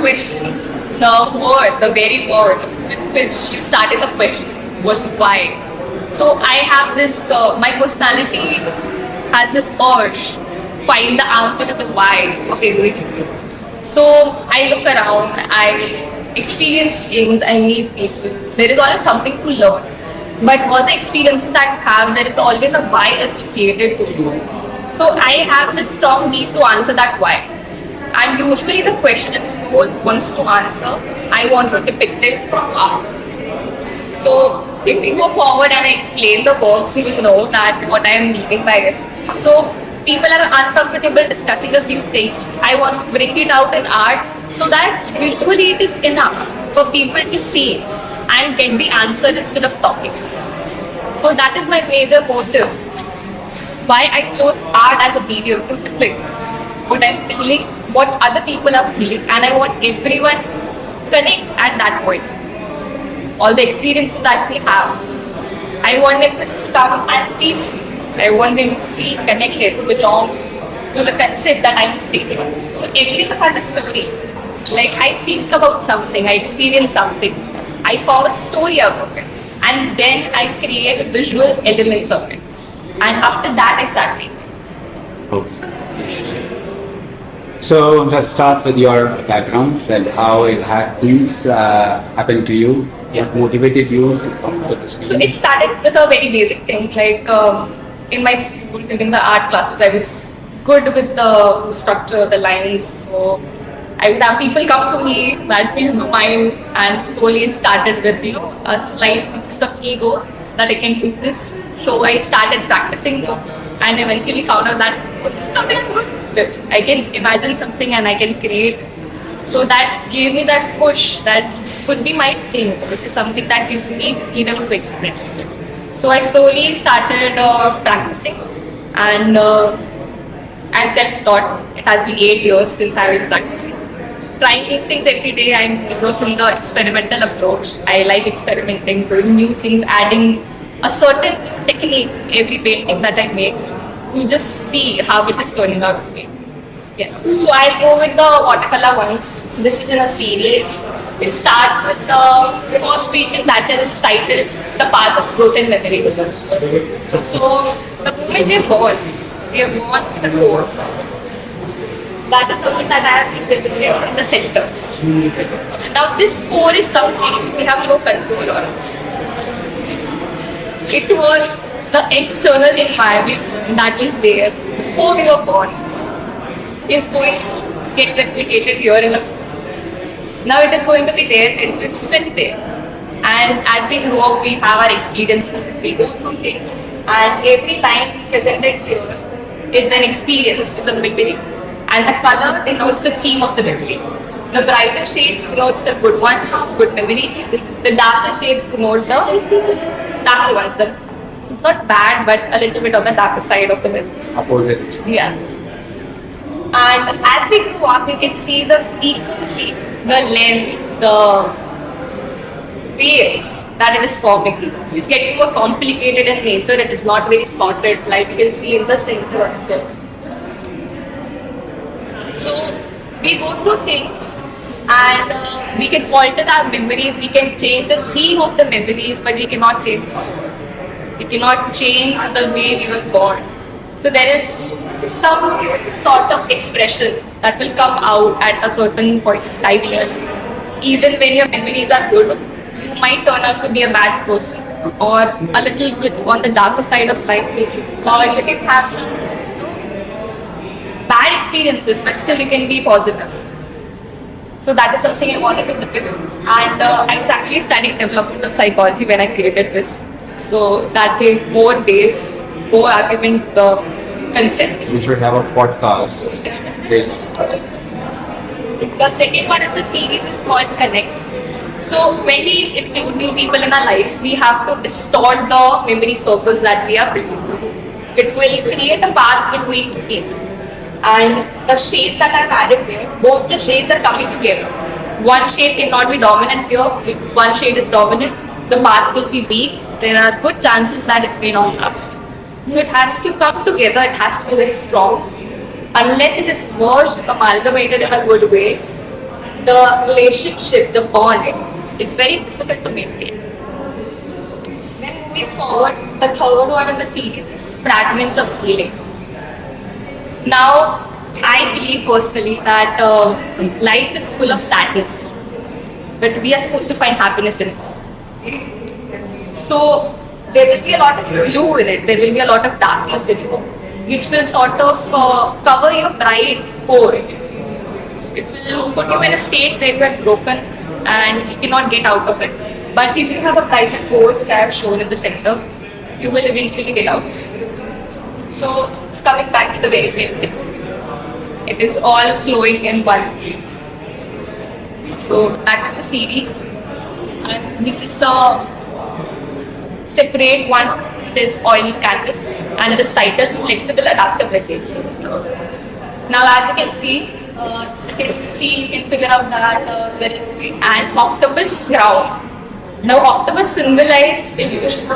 question, the very word with which you started the question was why. So I have this, my personality has this urge, find the answer to the why of everything. So I look around, I experience things, I meet people. There is always something to learn. But all the experiences that you have, there is always a why associated to it. So I have this strong need to answer that why. And usually the questions no one wants to answer, I want to depict it from art. So if we go forward and I explain the works, you will know that what I am meaning by it. So people are uncomfortable discussing a few things. I want to bring it out in art so that visually it is enough for people to see and get the answer instead of talking. So that is my major motive. Why I chose art as a medium to depict what I'm feeling, what other people are feeling, and I want everyone to connect at that point. All the experiences that we have, I want them to just come and see me. I want them to be connected, belong to the concept that I'm taking. So everything has a story. Like I think about something, I experience something, I form a story out of it, and then I create visual elements of it. And after that, I start painting. So let's start with your background and how it things happened to you. What motivated you to come to this? So it started with a very basic thing. Like in my school, during the art classes, I was good with the structure, the lines. So I would have people come to me, that please do mine, and slowly it started with a slight boost of ego that I can do this. So I started practicing and eventually found out that this is something I'm good with. I can imagine something and I can create. So that gave me that push that this could be my thing. This is something that gives me freedom to express. So I slowly started practicing, and I'm self-taught. It has been 8 years since I've been practicing. Trying new things every day. I'm from the experimental approach. I like experimenting, doing new things, adding a certain new technique every painting that I make to just see how it is turning out to be. Yeah. So I go with the watercolor ones. This is in a series. It starts with the first painting that is titled The Path of Growth and Memory. So the moment they're born with the core. That is something that I have represented in the center. Now this core is something we have no control on. It was the external environment that is there before we were born is going to get replicated here in the core. Now it is going to be there, it will sit there. And as we grow up, we have our experiences, we go through things, and every time we present it here is an experience, is a memory. And the color denotes the theme of the memory. The brighter shades denotes the good ones, good memories. The darker shades denote the darker ones, the not bad, but a little bit on the darker side of the memory. Opposite. Yeah. And as we grow up, you can see the frequency, the length, the waves that it is forming. It's getting more complicated in nature. It is not very sorted, like you can see in the center itself. So we go through things, and we can alter our memories. We can change the theme of the memories, but we cannot change the color. We cannot change the way we were born. So there is some sort of expression that will come out at a certain point of time. Even when your memories are good, you might turn out to be a bad person, or a little bit on the darker side of life, or you can have some bad experiences, but still you can be positive. So that is something I wanted to depict. And I was actually studying developmental psychology when I created this. So that gave more base, more argument, concept. We should have a podcast. The second one of the series is called Connect. So when we include new people in our life, we have to distort the memory circles that we are building. It will create a path between two people. And the shades that are added there, both the shades are coming together. One shade cannot be dominant here. If one shade is dominant, the path will be weak. There are good chances that it may not last. So it has to come together, it has to be very strong. Unless it is merged, amalgamated in a good way, the relationship, the bond is very difficult to maintain. Then moving forward, the third one in the series is fragments of healing. Now, I believe personally that life is full of sadness, but we are supposed to find happiness in it. So, there will be a lot of blue in it, there will be a lot of darkness in it, which will sort of cover your bright core. It will put you in a state where you are broken and you cannot get out of it. But if you have a bright core, which I have shown in the center, you will eventually get out. So, coming back to the very same thing. It is all flowing in one. So that is the series. And this is the separate one. It is oil canvas and it is titled Flexible Adaptability. Now as you can see, you can figure out that there is an octopus crown. Now octopus symbolizes illusion.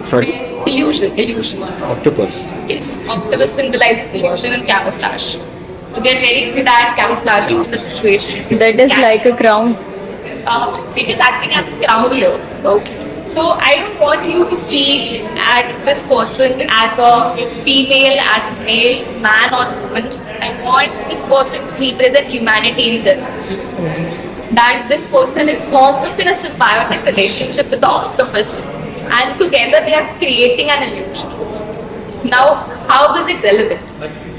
Sorry? Illusion. Octopus. Yes, octopus symbolizes illusion and camouflage. So they're very good at camouflaging of the situation. That is like a crown. It is acting as a crown here. Okay. So I don't want you to see at this person as a female, as a male, man or woman. I want this person to represent humanity in general. That this person is sort of in a symbiotic relationship with the octopus, and together they are creating an illusion. Now, how is it relevant?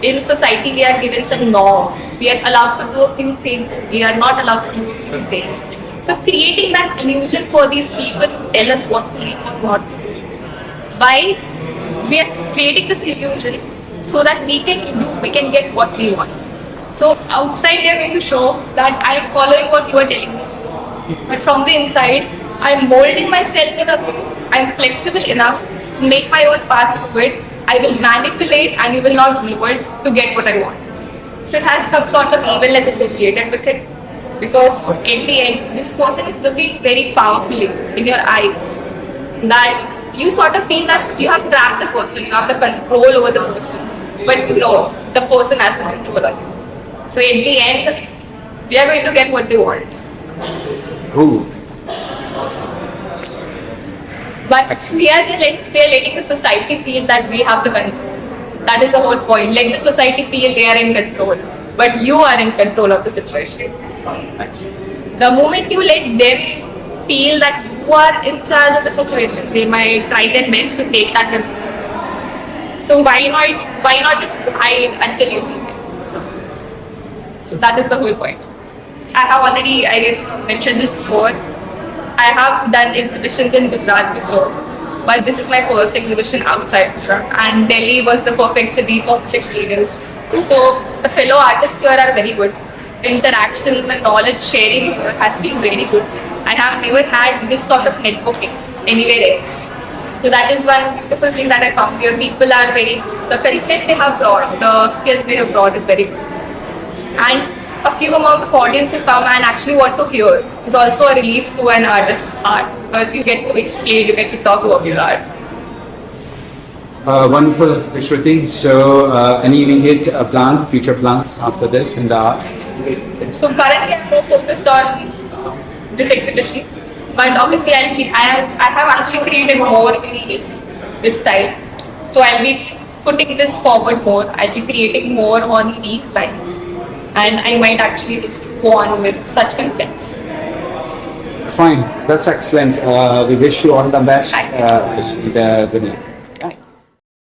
In society, we are given some norms. We are allowed to do a few things. We are not allowed to do a few things. So, creating that illusion for these people tell us what to do and what to do. Why? We are creating this illusion so that we can get what we want. So, outside they are going to show that I am following what you are telling me. But from the inside, I am molding myself in a way. I am flexible enough to make my own path through it. I will manipulate and you will not know it to get what I want. So it has some sort of evilness associated with it. Because at the end, this person is looking very powerfully in your eyes. That you sort of feel that you have trapped the person, you have the control over the person. But no, the person has the control on you. So at the end, they are going to get what they want. Who? But we are letting the society feel that we have the control. That is the whole point. Let the society feel they are in control. But you are in control of the situation. The moment you let them feel that you are in charge of the situation, they might try their best to take that control. So why not just hide until you see it? So that is the whole point. I have already, I guess, mentioned this before. I have done exhibitions in Gujarat before, but this is my first exhibition outside Gujarat, and Delhi was the perfect city for this experience. So the fellow artists here are very good. The interaction, the knowledge sharing here has been very good. I have never had this sort of networking anywhere else. So that is one beautiful thing that I found here. People are very, the concept they have brought, the skills they have brought is very good. And a few amount of audience who come and actually want to hear is also a relief to an artist's art, because you get to explain, you get to talk about your art. Wonderful, Vishruti. So, any immediate future plans after this in the art? So currently I'm more focused on this exhibition, but obviously I have actually created more in this style. So I'll be putting this forward more. I'll be creating more on these lines. And I might actually just go on with such concepts. Fine, that's excellent. We wish you all the best.